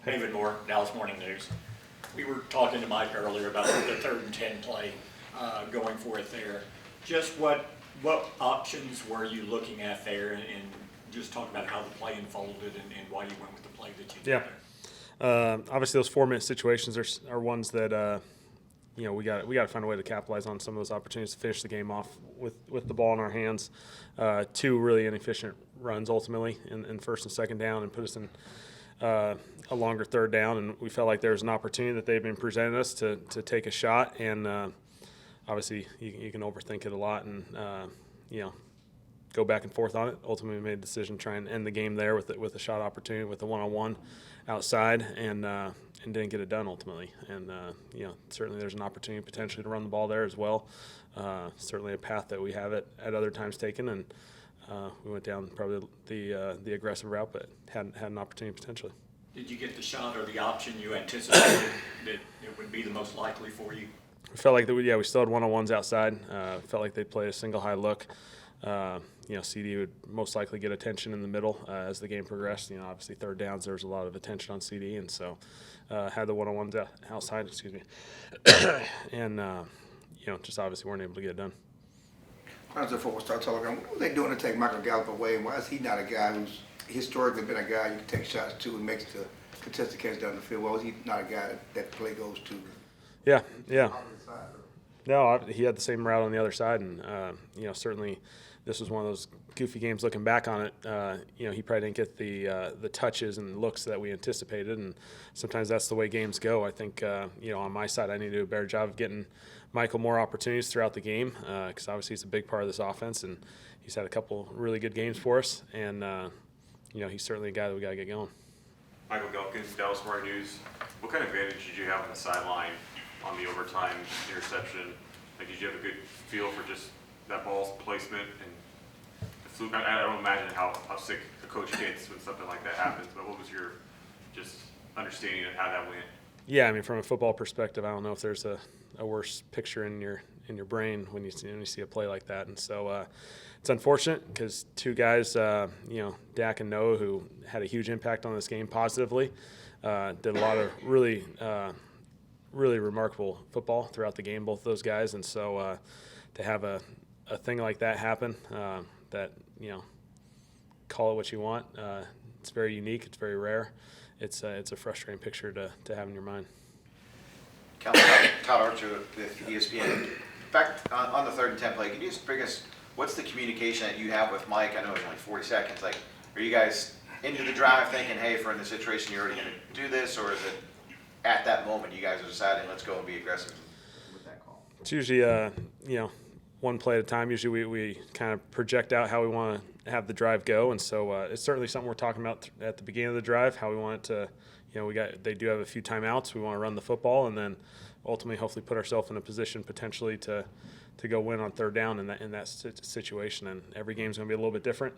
Kellen Moore, Dallas Morning News. We were talking to Mike earlier about the 3rd and 10 play going for it there. Just what options were you looking at there, and just talk about how the play unfolded and why you went with the play that you did there. Obviously, those 4-minute situations are ones that we got to find a way to capitalize on some of those opportunities to finish the game off with the ball in our hands. 2 really inefficient runs ultimately in 1st and 2nd down, and put us in a longer 3rd down, and we felt like there was an opportunity that they've been presenting us to take a shot, and obviously you can overthink it a lot and go back and forth on it. Ultimately, we made a decision to try and end the game there with a shot opportunity with a one-on-one outside, and didn't get it done ultimately. And certainly there's an opportunity potentially to run the ball there as well. Certainly a path that we have at other times taken, and we went down probably the aggressive route, but had an opportunity potentially. Did you get the shot or the option you anticipated that it would be the most likely for you? We felt like we still had one-on-ones outside. Felt like they played a single high look. CD would most likely get attention in the middle as the game progressed. Obviously 3rd downs, there was a lot of attention on CD, and so had the one-on-ones outside. And just obviously weren't able to get it done. Before we start talking, what were they doing to take Michael Gallup away, and why is he not a guy who's historically been a guy you can take shots to and makes the contested catch down the field? Why was he not a guy that play goes to? Yeah. No, he had the same route on the other side, and certainly this was one of those goofy games. Looking back on it, he probably didn't get the touches and looks that we anticipated, and sometimes that's the way games go. I think on my side, I need to do a better job of getting Michael more opportunities throughout the game, because obviously he's a big part of this offense, and he's had a couple really good games for us, and he's certainly a guy that we got to get going. Michael Gelkins, Dallas Morning News. What kind of advantage did you have on the sideline on the overtime interception? Like, did you have a good feel for just that ball's placement and the fluke? I don't imagine how sick a coach gets when something like that happens, but what was your just understanding of how that went? Yeah, from a football perspective, I don't know if there's a worse picture in your brain when you see a play like that, and so it's unfortunate because 2 guys, Dak and Noah, who had a huge impact on this game positively, did a lot of really remarkable football throughout the game, both of those guys, and so to have a thing like that happen, that call it what you want, it's very unique, it's very rare. It's a frustrating picture to have in your mind. Todd Archer with ESPN. Back on the 3rd and 10 play, can you just bring us, what's the communication that you have with Mike? I know it's only 40 seconds. Like, are you guys into the drive thinking, hey, if we're in this situation, you're already going to do this, or is it at that moment you guys are deciding, let's go and be aggressive with that call? It's usually, one play at a time. Usually we kind of project out how we want to have the drive go, and so it's certainly something we're talking about at the beginning of the drive, how we want it to, they do have a few timeouts. We want to run the football, and then ultimately hopefully put ourselves in a position potentially to go win on 3rd down in that situation. And every game's going to be a little bit different.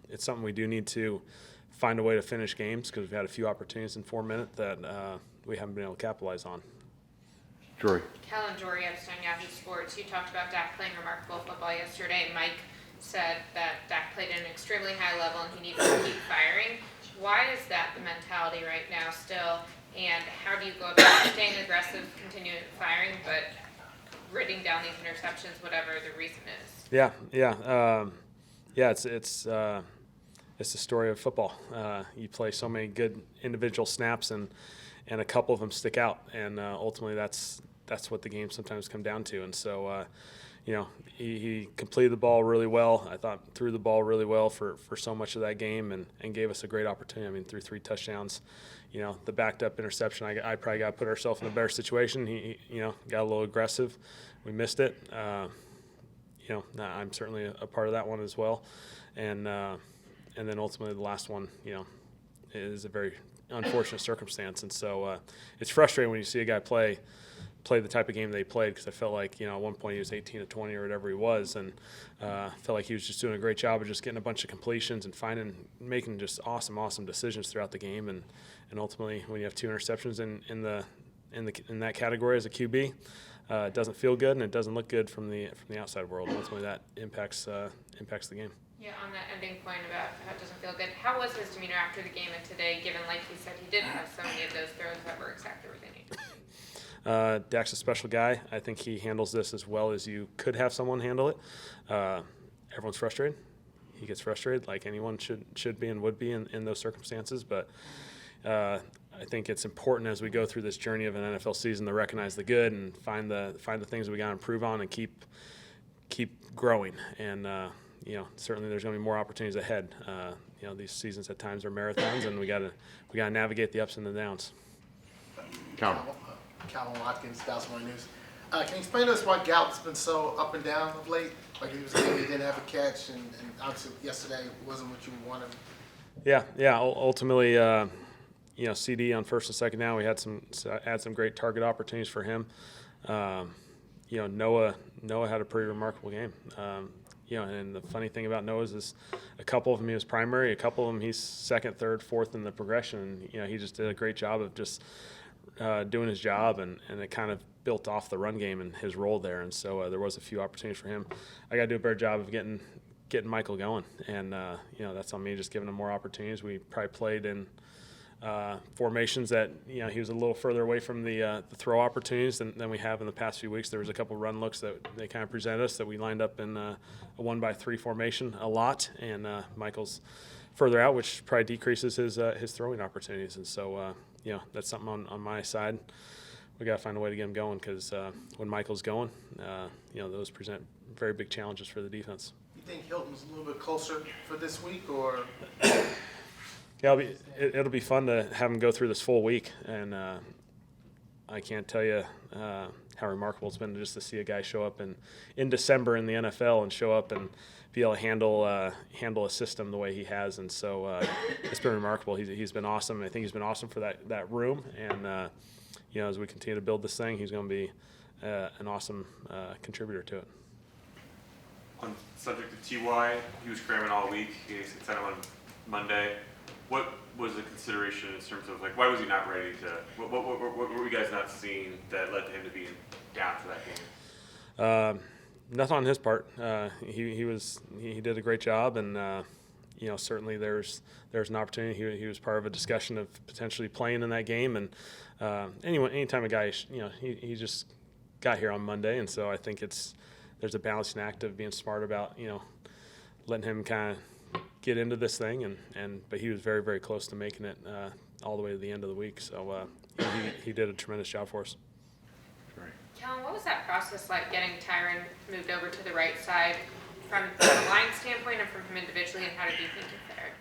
It's something we do need to find a way to finish games, because we've had a few opportunities in 4 minutes that we haven't been able to capitalize on. Jory. Kellen Moore, Yahoo Sports. You talked about Dak playing remarkable football yesterday. Mike said that Dak played at an extremely high level and he needs to keep firing. Why is that the mentality right now still? And how do you go about staying aggressive, continuing firing, but ridding down these interceptions, whatever the reason is? It's the story of football. You play so many good individual snaps, and a couple of them stick out, and ultimately that's what the games sometimes come down to. And so he completed the ball really well. I thought threw the ball really well for so much of that game, and gave us a great opportunity. Through 3 touchdowns. The backed up interception, I probably got to put ourselves in a better situation. He got a little aggressive. We missed it. I'm certainly a part of that one as well. And then ultimately the last one, is a very unfortunate circumstance. And so it's frustrating when you see a guy play the type of game they played, because I felt like, at one point he was 18 to 20 or whatever he was, and felt like he was just doing a great job of just getting a bunch of completions and making just awesome decisions throughout the game. And ultimately, when you have 2 interceptions in that category as a QB, it doesn't feel good, and it doesn't look good from the outside world. Ultimately, that impacts the game. Yeah, on that ending point about how it doesn't feel good, how was his demeanor after the game and today, given like he said he didn't have so many of those throws that were exactly what they needed? Dak's a special guy. I think he handles this as well as you could have someone handle it. Everyone's frustrated. He gets frustrated like anyone should be and would be in those circumstances. But I think it's important as we go through this journey of an NFL season to recognize the good and find the things that we got to improve on and keep growing. And certainly there's going to be more opportunities ahead. These seasons at times are marathons, and we got to navigate the ups and the downs. Kellen Watkins, Dallas Morning News. Can you explain to us why Gallup's been so up and down of late? Like he didn't have a catch, and obviously yesterday wasn't what you wanted. Yeah. Ultimately, CD on first and second down, we had some great target opportunities for him. Noah had a pretty remarkable game. And the funny thing about Noah's is a couple of them he was primary, a couple of them he's second, third, fourth in the progression. He just did a great job of just doing his job, and it kind of built off the run game and his role there. And so there was a few opportunities for him. I got to do a better job of getting Michael going, and that's on me, just giving him more opportunities. We probably played in formations that he was a little further away from the throw opportunities than we have in the past few weeks. There was a couple run looks that they kind of presented us that we lined up in a 1-by-3 formation a lot, and Michael's further out, which probably decreases his throwing opportunities. And so that's something on my side. We got to find a way to get him going, because when Michael's going, those present very big challenges for the defense. You think Hilton's a little bit closer for this week, or? Yeah, it'll be fun to have him go through this full week, and I can't tell you how remarkable it's been just to see a guy show up in December in the NFL and show up and be able to handle a system the way he has. And so it's been remarkable. He's been awesome. I think he's been awesome for that room, and as we continue to build this thing, he's going to be an awesome contributor to it. On subject of T.Y., he was cramming all week. He sent him on Monday. What was the consideration in terms of, like, why was he not ready to? What were you guys not seeing that led to him to being down for that game? Nothing on his part. He did a great job, and certainly there's an opportunity. He was part of a discussion of potentially playing in that game, and anytime a guy he just got here on Monday, and so I think there's a balancing act of being smart about letting him kind of get into this thing, but he was very, very close to making it all the way to the end of the week. So he did a tremendous job for us. Kellen, what was that process like, getting Tyron moved over to the right side from the line standpoint and from him individually, and how did you think he fared?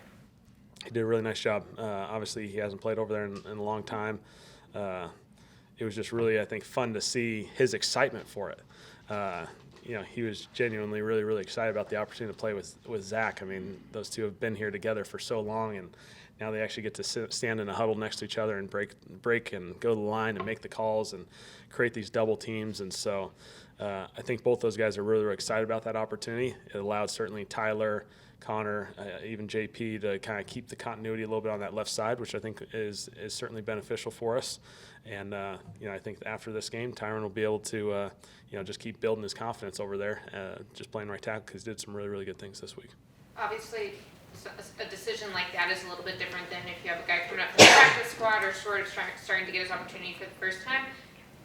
He did a really nice job. Obviously, he hasn't played over there in a long time. It was just really, I think, fun to see his excitement for it. He was genuinely really, really excited about the opportunity to play with Zach. I mean, those two have been here together for so long, and now they actually get to stand in a huddle next to each other and break and go to the line and make the calls and create these double teams. And so I think both those guys are really, really excited about that opportunity. It allowed certainly Tyler, Connor, even JP to kind of keep the continuity a little bit on that left side, which I think is certainly beneficial for us. And I think after this game, Tyron will be able to just keep building his confidence over there, just playing right tackle, because he did some really, really good things this week. Obviously, a decision like that is a little bit different than if you have a guy coming up from the practice squad or sort of starting to get his opportunity for the first time.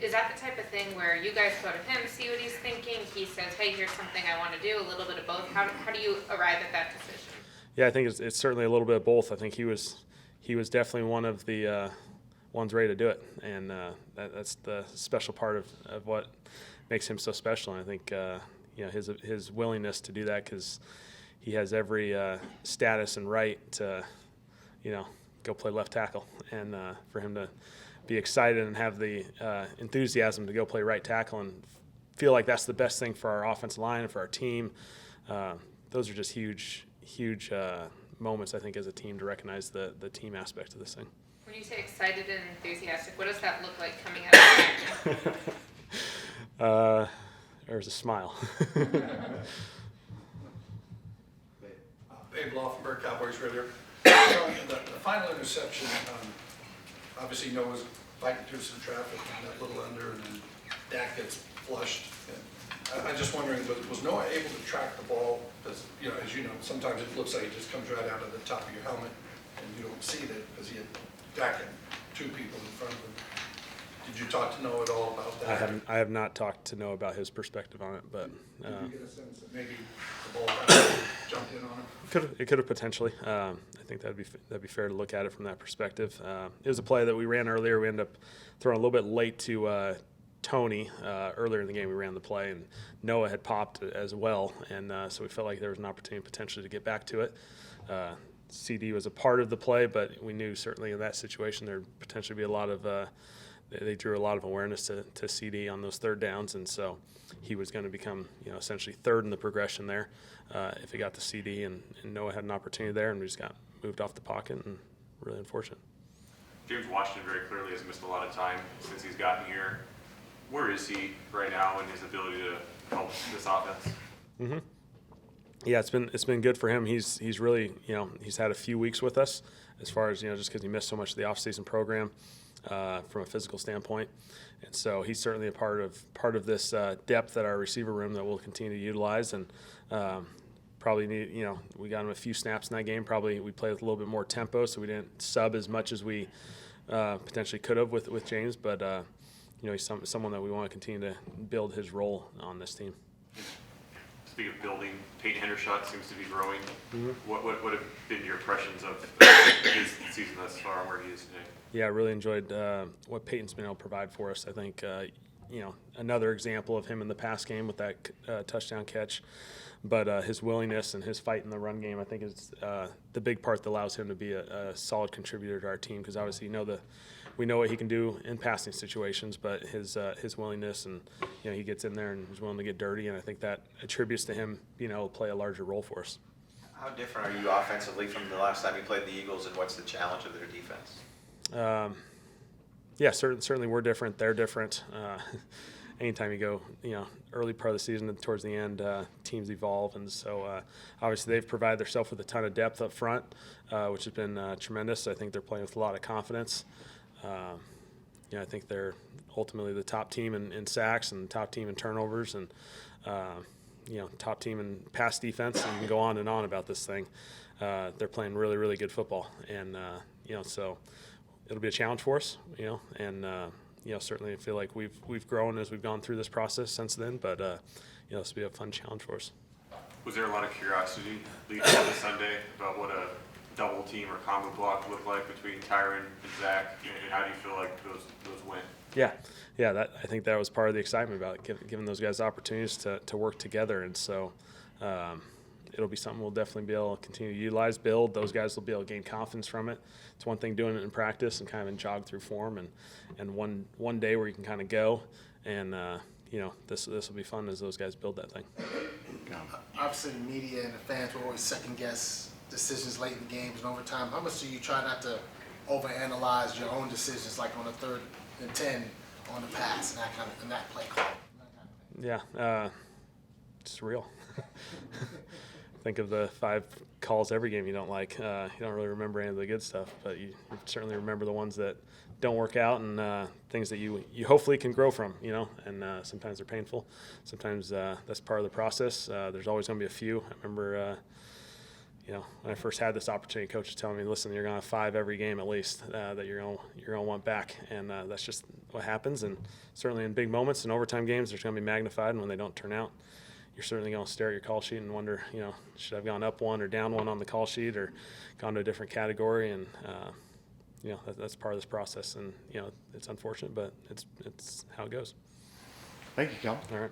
Is that the type of thing where you guys go to him, see what he's thinking, he says, hey, here's something I want to do, a little bit of both? How do you arrive at that decision? Yeah, I think it's certainly a little bit of both. I think he was definitely one of the ones ready to do it, and that's the special part of what makes him so special. And I think his willingness to do that, because he has every status and right to go play left tackle, and for him to be excited and have the enthusiasm to go play right tackle and feel like that's the best thing for our offensive line and for our team. Those are just huge moments, I think, as a team, to recognize the team aspect of this thing. When you say excited and enthusiastic, what does that look like coming out of you? There's a smile. Babe Laufenberg, Cowboys Radio. The final interception, obviously Noah's fighting through some traffic and that little under, and then Dak gets flushed. And I'm just wondering, was Noah able to track the ball? Because, as you know, sometimes it looks like it just comes right out of the top of your helmet, and you don't see that because he had Dak and two people in front of him. Did you talk to Noah at all about that? I have not talked to Noah about his perspective on it, but Did you get a sense that maybe the ball kind of jumped in on him? it could have potentially. I think that'd be fair to look at it from that perspective. It was a play that we ran earlier. We ended up throwing a little bit late to Tony earlier in the game. We ran the play, and Noah had popped as well, and so we felt like there was an opportunity potentially to get back to it. CD was a part of the play, but we knew certainly in that situation there'd potentially be a lot of they drew a lot of awareness to CD on those third downs, and so he was going to become essentially third in the progression there if it got to CD, and Noah had an opportunity there, and we just got moved off the pocket, and really unfortunate. James Washington very clearly has missed a lot of time since he's gotten here. Where is he right now in his ability to help this offense? Mm-hmm. Yeah, it's been good for him. He's really he's had a few weeks with us as far as just because he missed so much of the offseason program from a physical standpoint, and so he's certainly a part of this depth at our receiver room that we'll continue to utilize, and probably need we got him a few snaps in that game. Probably we played with a little bit more tempo, so we didn't sub as much as we potentially could have with James, but he's someone that we want to continue to build his role on this team. Speaking of building, Peyton Hendershot seems to be growing. Mm-hmm. What have been your impressions of his season thus far and where he is today? Yeah, I really enjoyed what Peyton's been able to provide for us. I think another example of him in the pass game with that touchdown catch, but his willingness and his fight in the run game, I think, is the big part that allows him to be a solid contributor to our team, because obviously we know what he can do in passing situations, but his willingness and he gets in there and is willing to get dirty, and I think that attributes to him being able to play a larger role for us. How different are you offensively from the last time you played the Eagles, and what's the challenge of their defense? Yeah, certainly we're different. They're different. Anytime you go, early part of the season and towards the end, teams evolve, and so obviously they've provided themselves with a ton of depth up front, which has been tremendous. I think they're playing with a lot of confidence. I think they're ultimately the top team in sacks and top team in turnovers, and top team in pass defense. And you can go on and on about this thing. They're playing really, really good football, and so it'll be a challenge for us. And certainly I feel like we've grown as we've gone through this process since then. But this will be a fun challenge for us. Was there a lot of curiosity leading up to Sunday about what a double team or combo block looked like between Tyron and Zach, and how do you feel like those went? Yeah, I think that was part of the excitement about it, giving those guys opportunities to work together, and so it'll be something we'll definitely be able to continue to utilize, build. Those guys will be able to gain confidence from it. It's one thing doing it in practice and kind of in jog through form, and one day where you can kind of go, and this will be fun as those guys build that thing. Obviously, the media and the fans will always second guess decisions late in games and overtime. How much do you try not to overanalyze your own decisions, like on the 3rd and 10 on the pass and that play call? Yeah, it's real. Think of the 5 calls every game you don't like. You don't really remember any of the good stuff, but you certainly remember the ones that don't work out, and things that you hopefully can grow from, and sometimes they're painful. Sometimes that's part of the process. There's always going to be a few. I remember when I first had this opportunity, coaches telling me, listen, you're going to have 5 every game at least that you're going to want back, and that's just what happens. And certainly in big moments and overtime games, they're going to be magnified, and when they don't turn out, you're certainly going to stare at your call sheet and wonder, should I have gone up 1 or down 1 on the call sheet, or gone to a different category? And that's part of this process, and it's unfortunate, but it's how it goes. Thank you, Kellen. All right.